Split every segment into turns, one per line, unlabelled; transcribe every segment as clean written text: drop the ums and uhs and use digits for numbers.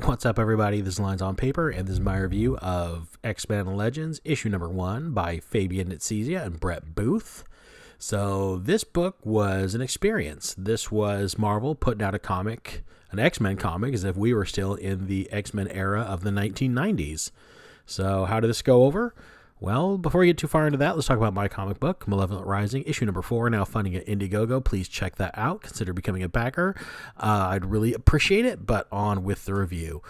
What's up, everybody? This is Lines on Paper, and this is my review of X-Men Legends, issue number 1 by Fabian Nicieza and Brett Booth. So this book was an experience. This was Marvel putting out a comic, an X-Men comic, as if we were still in the X-Men era of the 1990s. So how did this go over? Well, before we get too far into that, let's talk about my comic book, Malevolent Rising, issue number 4, now funding at Indiegogo. Please check that out. Consider becoming a backer. I'd really appreciate it, but on with the review.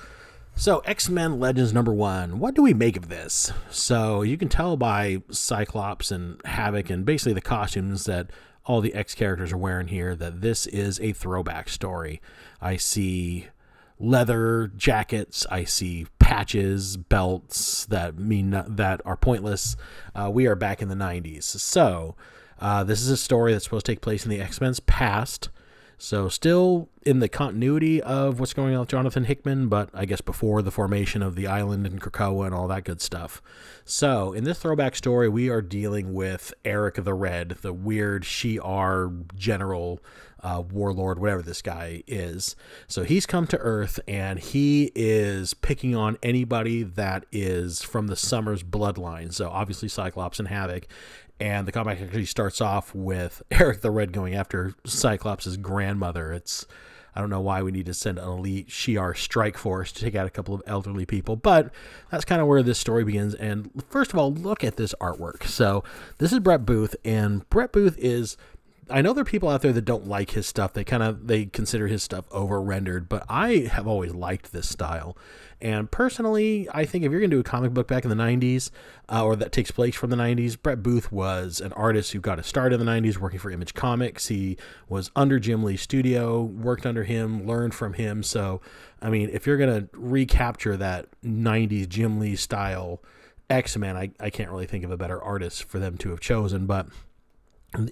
So, X-Men Legends number 1. What do we make of this? So, you can tell by Cyclops and Havoc and basically the costumes that all the X characters are wearing here that this is a throwback story. I see leather jackets, I see patches, belts that are pointless. We are back in the 90s. So this is a story that's supposed to take place in the X-Men's past. So still in the continuity of what's going on with Jonathan Hickman, but I guess before the formation of the island and Krakoa and all that good stuff. So in this throwback story, we are dealing with Eric the Red, the weird Shi'ar general, warlord, whatever this guy is. So he's come to Earth and he is picking on anybody that is from the Summers bloodline. So obviously Cyclops and Havoc. And the comic actually starts off with Eric the Red going after Cyclops' grandmother. I don't know why we need to send an elite Shi'ar strike force to take out a couple of elderly people, but that's kind of where this story begins. And first of all, look at this artwork. So this is Brett Booth, and Brett Booth is, I know there are people out there that don't like his stuff. They consider his stuff over-rendered, but I have always liked this style. And personally, I think if you're going to do a comic book back in the 90s, or that takes place from the 90s, Brett Booth was an artist who got a start in the 90s working for Image Comics. He was under Jim Lee's studio, worked under him, learned from him. So, I mean, if you're going to recapture that 90s Jim Lee style X-Men, I can't really think of a better artist for them to have chosen. But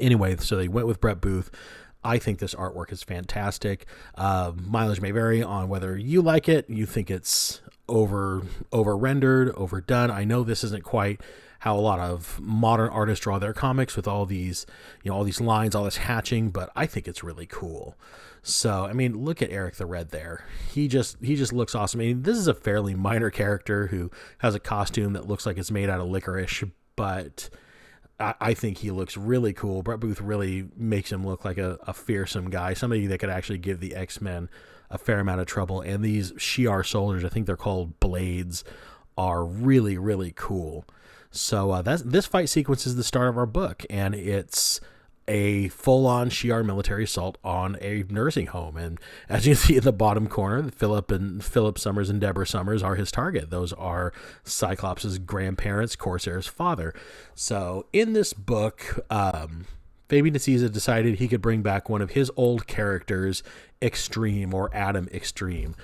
anyway, so they went with Brett Booth. I think this artwork is fantastic. Mileage may vary on whether you like it, you think it's over-rendered, overdone. I know this isn't quite how a lot of modern artists draw their comics with all these, all these lines, all this hatching, but I think it's really cool. So, I mean, look at Eric the Red there. He just looks awesome. I mean, this is a fairly minor character who has a costume that looks like it's made out of licorice, but I think he looks really cool. Brett Booth really makes him look like a fearsome guy, somebody that could actually give the X-Men a fair amount of trouble. And these Shi'ar soldiers, I think they're called Blades, are really, really cool. So this fight sequence is the start of our book, and it's a full-on Shi'ar military assault on a nursing home. And as you see in the bottom corner, Philip Summers and Deborah Summers are his target. Those are Cyclops' grandparents, Corsair's father. So in this book, Fabian Nicieza decided he could bring back one of his old characters, Extreme, or Adam Extreme.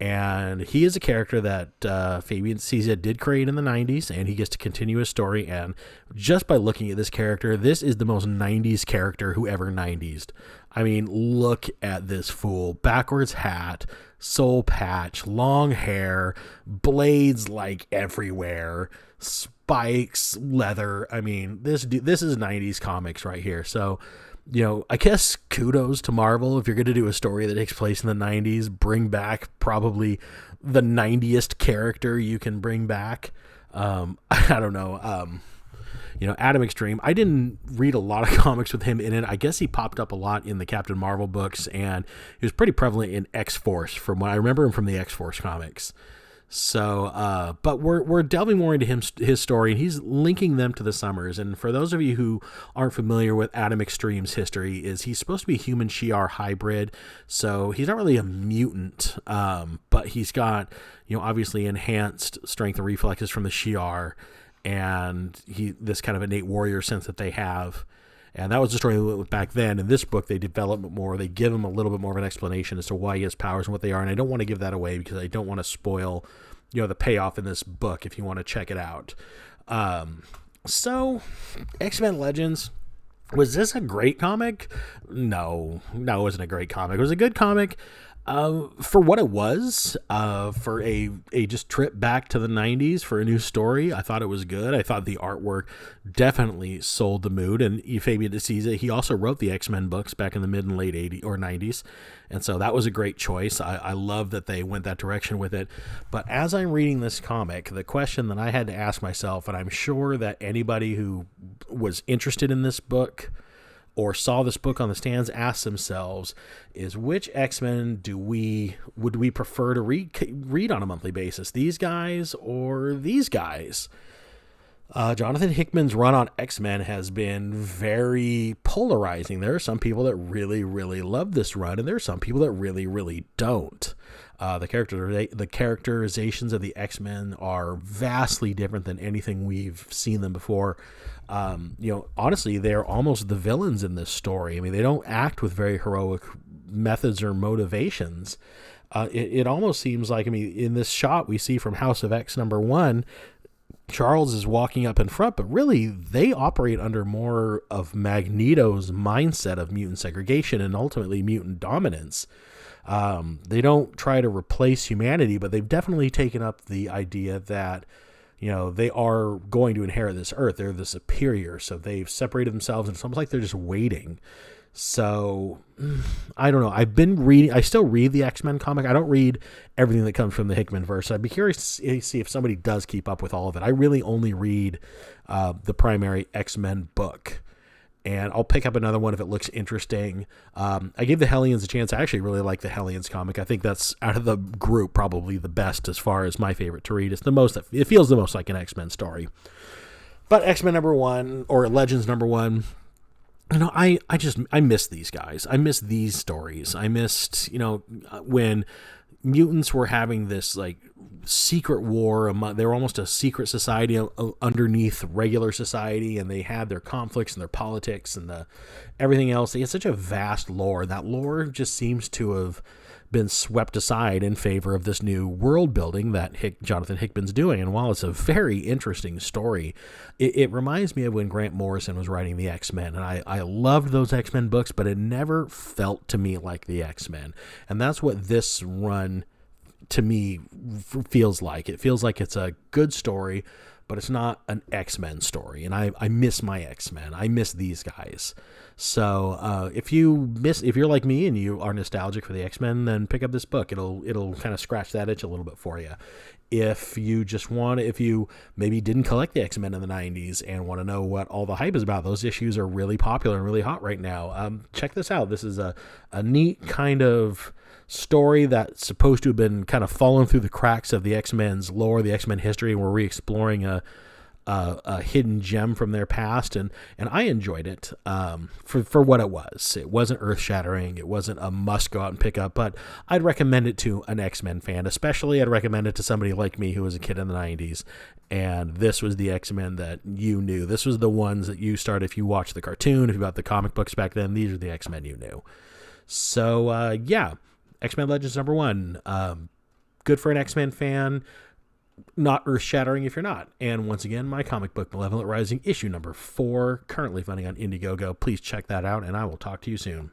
And he is a character that Fabian Nicieza did create in the 90s, and he gets to continue his story. And just by looking at this character, this is the most 90s character who ever 90s'd. I mean, look at this fool. Backwards hat, soul patch, long hair, blades like everywhere, spikes, leather. I mean, this is 90s comics right here. So, I guess kudos to Marvel. If you're going to do a story that takes place in the 90s, bring back probably the 90est character you can bring back. I don't know. Adam Extreme, I didn't read a lot of comics with him in it. I guess he popped up a lot in the Captain Marvel books, and he was pretty prevalent in X-Force from what I remember him from the X-Force comics. So, but we're delving more into his story, and he's linking them to the Summers. And for those of you who aren't familiar with Adam Extreme's history, is he's supposed to be a human Shi'ar hybrid. So he's not really a mutant, but he's got, obviously enhanced strength and reflexes from the Shi'ar, and this kind of innate warrior sense that they have. And that was the story back then. In this book, they develop it more. They give him a little bit more of an explanation as to why he has powers and what they are. And I don't want to give that away because I don't want to spoil, the payoff in this book if you want to check it out. So, X-Men Legends, was this a great comic? No, it wasn't a great comic. It was a good comic. For what it was, for a just trip back to the 90s for a new story, I thought it was good. I thought the artwork definitely sold the mood. And Fabian Nicieza, he also wrote the X-Men books back in the mid and late 80s or 90s. And so that was a great choice. I love that they went that direction with it. But as I'm reading this comic, the question that I had to ask myself, and I'm sure that anybody who was interested in this book or saw this book on the stands asked themselves, is which X-Men would we prefer to read on a monthly basis? These guys or these guys? Jonathan Hickman's run on X-Men has been very polarizing. There are some people that really, really love this run, and there are some people that really, really don't. The characterizations of the X-Men are vastly different than anything we've seen them before. Honestly, they're almost the villains in this story. I mean, they don't act with very heroic methods or motivations. It almost seems like, in this shot we see from House of X #1, Charles is walking up in front, but really they operate under more of Magneto's mindset of mutant segregation and ultimately mutant dominance. They don't try to replace humanity, but they've definitely taken up the idea that, they are going to inherit this Earth. They're the superior. So they've separated themselves, and it's almost like they're just waiting. So I don't know. I still read the X-Men comic. I don't read everything that comes from the Hickman verse. I'd be curious to see if somebody does keep up with all of it. I really only read the primary X-Men book, and I'll pick up another one if it looks interesting. I gave the Hellions a chance. I actually really like the Hellions comic. I think that's, out of the group, probably the best as far as my favorite to read. It feels the most like an X-Men story. But X-Men #1 or Legends #1, I miss these guys. I miss these stories. I missed, when mutants were having this secret war. They were almost a secret society underneath regular society, and they had their conflicts and their politics and everything else. They had such a vast lore. That lore just seems to have been swept aside in favor of this new world building that Jonathan Hickman's doing. And while it's a very interesting story, it reminds me of when Grant Morrison was writing the X-Men. And I loved those X-Men books, but it never felt to me like the X-Men. And that's what this run, to me, feels like. It feels like it's a good story, but it's not an X-Men story. And I miss my X-Men. I miss these guys. So if you're like me and you are nostalgic for the X-Men, then pick up this book. It'll kind of scratch that itch a little bit for you. If you maybe didn't collect the X-Men in the 90s and want to know what all the hype is about, those issues are really popular and really hot right now. Check this out. This is a neat kind of story that's supposed to have been kind of fallen through the cracks of the X-Men's lore, the X-Men history, and we're re-exploring a hidden gem from their past, and I enjoyed it for what it was. It wasn't earth-shattering. It wasn't a must go out and pick up, but I'd recommend it to an X-Men fan. Especially, I'd recommend it to somebody like me who was a kid in the 90s, and this was the X-Men that you knew. This was the ones that you started if you watched the cartoon, if you got the comic books back then. These are the X-Men you knew. So, X-Men Legends #1. Good for an X-Men fan. Not earth-shattering if you're not. And once again, my comic book, Malevolent Rising, issue #4, currently funding on Indiegogo. Please check that out, and I will talk to you soon.